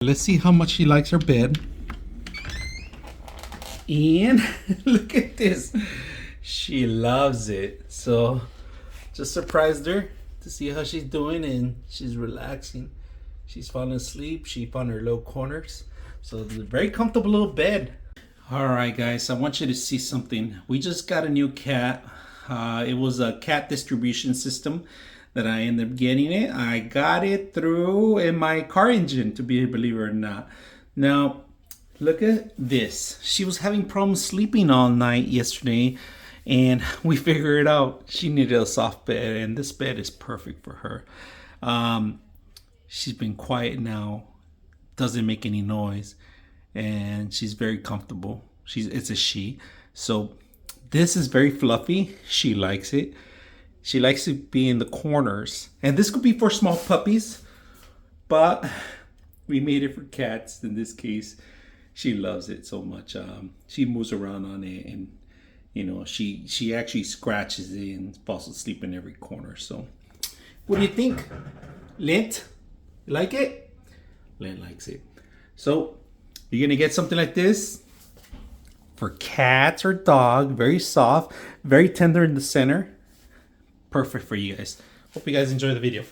Let's see how much she likes her bed. And look at this. She loves it. So just surprised her to see how she's doing, and she's relaxing. She's falling asleep. She found her little corners. So it's a very comfortable little bed. Alright guys, I want you to see something. We just got a new cat. It was a cat distribution system that I ended up getting it. I got it through in my car engine, to be believe it or not. Now, look at this. She was having problems sleeping all night yesterday, and we figured it out. She needed a soft bed, and this bed is perfect for her. She's been quiet now, doesn't make any noise, and she's very comfortable. It's a she. So this is very fluffy. She likes it. She likes to be in the corners. And this could be for small puppies, but we made it for cats in this case. She loves it so much. She moves around on it, and you know, she actually scratches it and falls asleep in every corner. So what do you think, Lint? You like it? Lint likes it. So you're gonna get something like this for cats or dog. Very soft, very tender in the center. Perfect for you guys. Hope you guys enjoy the video.